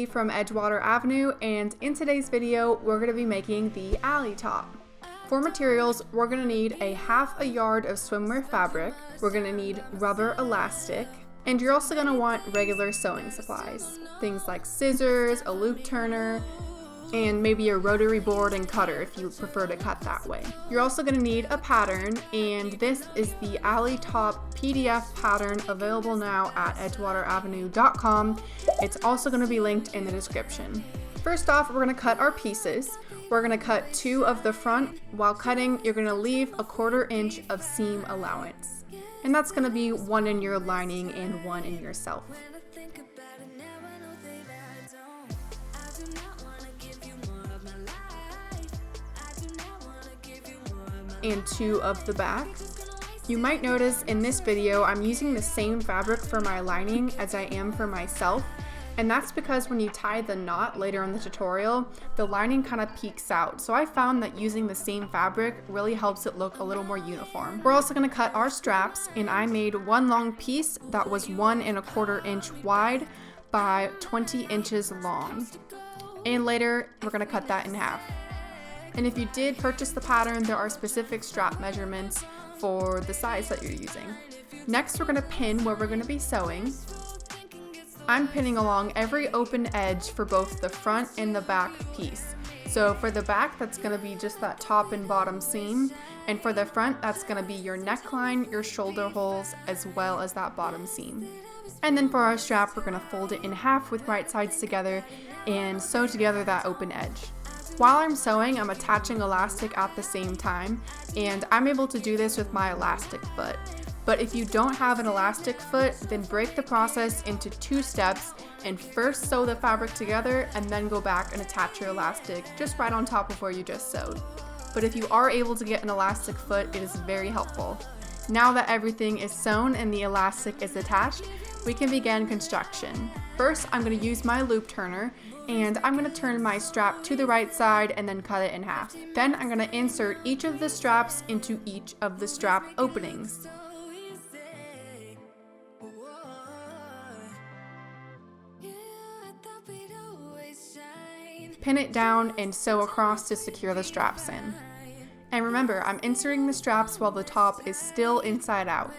from Edgewater Avenue, and in today's video we're going to be making the alley top. For materials, we're going to need a half a yard of swimwear fabric, we're going to need rubber elastic, and you're also going to want regular sewing supplies. Things like scissors, a loop turner, and maybe a rotary board and cutter if you prefer to cut that way. You're also going to need a pattern, and this is the alley top PDF pattern available now at edgewateravenue.com. It's also going to be linked in the description. First off, we're going to cut our pieces. We're going to cut 2 of the front. While cutting, you're going to leave a 1/4 inch of seam allowance. And that's going to be 1 in your lining and 1 in yourself. And 2 of the back. You might notice in this video I'm using the same fabric for my lining as I am for myself, and that's because when you tie the knot later in the tutorial, the lining kind of peeks out. So I found that using the same fabric really helps it look a little more uniform. We're also going to cut our straps, and I made 1 long piece that was 1 1/4 inch wide by 20 inches long. And later we're going to cut that in half. And if you did purchase the pattern, there are specific strap measurements for the size that you're using. Next, we're going to pin where we're going to be sewing. I'm pinning along every open edge for both the front and the back piece. So for the back, that's going to be just that top and bottom seam. And for the front, that's going to be your neckline, your shoulder holes, as well as that bottom seam. And then for our strap, we're going to fold it in half with right sides together and sew together that open edge. While I'm sewing, I'm attaching elastic at the same time, and I'm able to do this with my elastic foot. But if you don't have an elastic foot, then break the process into 2 steps and first sew the fabric together and then go back and attach your elastic just right on top of where you just sewed. But if you are able to get an elastic foot, it is very helpful. Now that everything is sewn and the elastic is attached, we can begin construction. First, I'm going to use my loop turner, and I'm going to turn my strap to the right side and then cut it in half. Then I'm going to insert each of the straps into each of the strap openings. Pin it down and sew across to secure the straps in. And remember, I'm inserting the straps while the top is still inside out.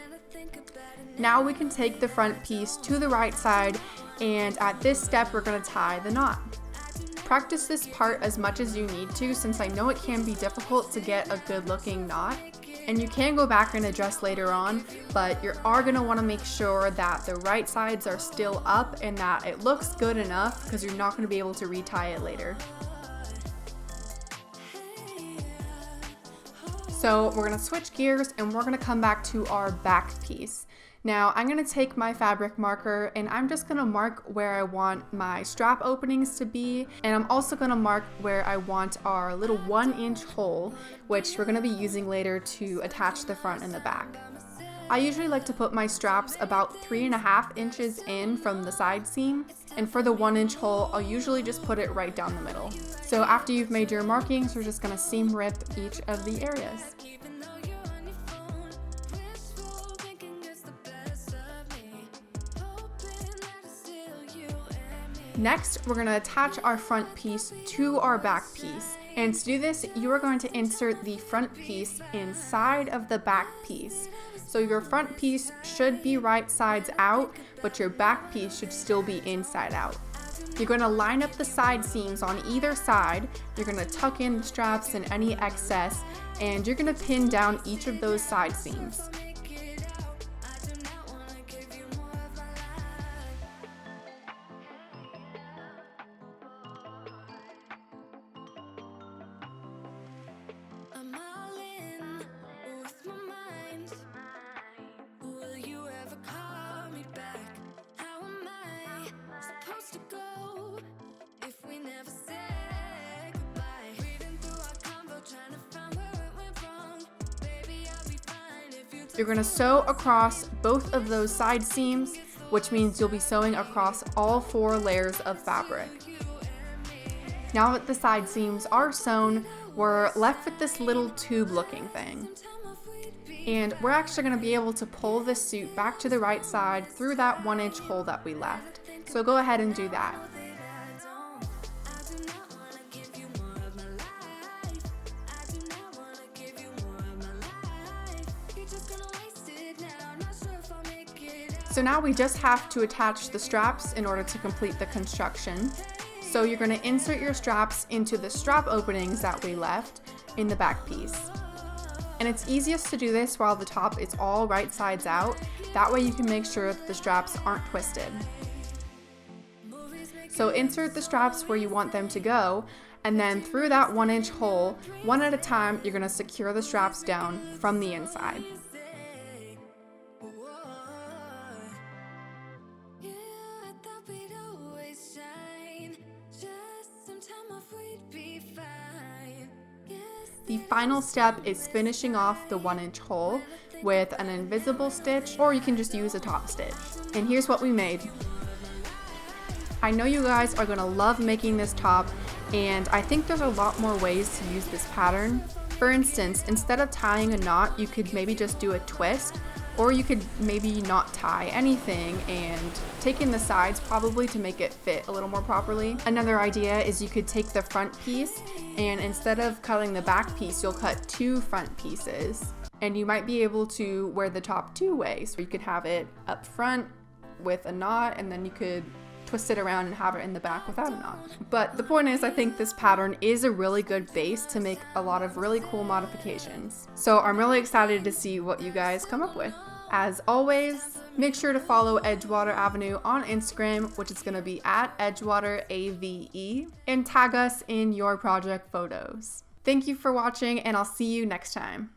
Now we can take the front piece to the right side, and at this step we're going to tie the knot. Practice this part as much as you need to, since I know it can be difficult to get a good looking knot, and you can go back and adjust later on, but you are going to want to make sure that the right sides are still up and that it looks good enough, because you're not going to be able to retie it later. So we're going to switch gears and we're going to come back to our back piece. Now I'm going to take my fabric marker and I'm just going to mark where I want my strap openings to be, and I'm also going to mark where I want our little 1-inch hole, which we're going to be using later to attach the front and the back. I usually like to put my straps about 3.5 inches in from the side seam, and for the 1-inch hole I'll usually just put it right down the middle. So after you've made your markings, you're just going to seam rip each of the areas. Next, we're going to attach our front piece to our back piece. And to do this, you are going to insert the front piece inside of the back piece. So your front piece should be right sides out, but your back piece should still be inside out. You're going to line up the side seams on either side. You're going to tuck in the straps and any excess, and you're going to pin down each of those side seams. You're going to sew across both of those side seams, which means you'll be sewing across all 4 layers of fabric. Now that the side seams are sewn, we're left with this little tube looking thing. And we're actually going to be able to pull this suit back to the right side through that 1-inch hole that we left. So go ahead and do that. So now we just have to attach the straps in order to complete the construction. So you're going to insert your straps into the strap openings that we left in the back piece. And it's easiest to do this while the top is all right sides out. That way you can make sure that the straps aren't twisted. So insert the straps where you want them to go, and then through that 1-inch hole, one at a time, you're going to secure the straps down from the inside. The final step is finishing off the 1-inch hole with an invisible stitch, or you can just use a top stitch. And here's what we made. I know you guys are gonna love making this top, and I think there's a lot more ways to use this pattern. For instance, instead of tying a knot, you could maybe just do a twist, or you could maybe not tie anything and take in the sides probably to make it fit a little more properly. Another idea is you could take the front piece, and instead of cutting the back piece, you'll cut 2 front pieces. And you might be able to wear the top 2 ways. So you could have it up front with a knot, and then you could twist it around and have it in the back without a knot. But the point is, I think this pattern is a really good base to make a lot of really cool modifications. So I'm really excited to see what you guys come up with. As always, make sure to follow Edgewater Avenue on Instagram, which is going to be at EdgewaterAVE, and tag us in your project photos. Thank you for watching, and I'll see you next time.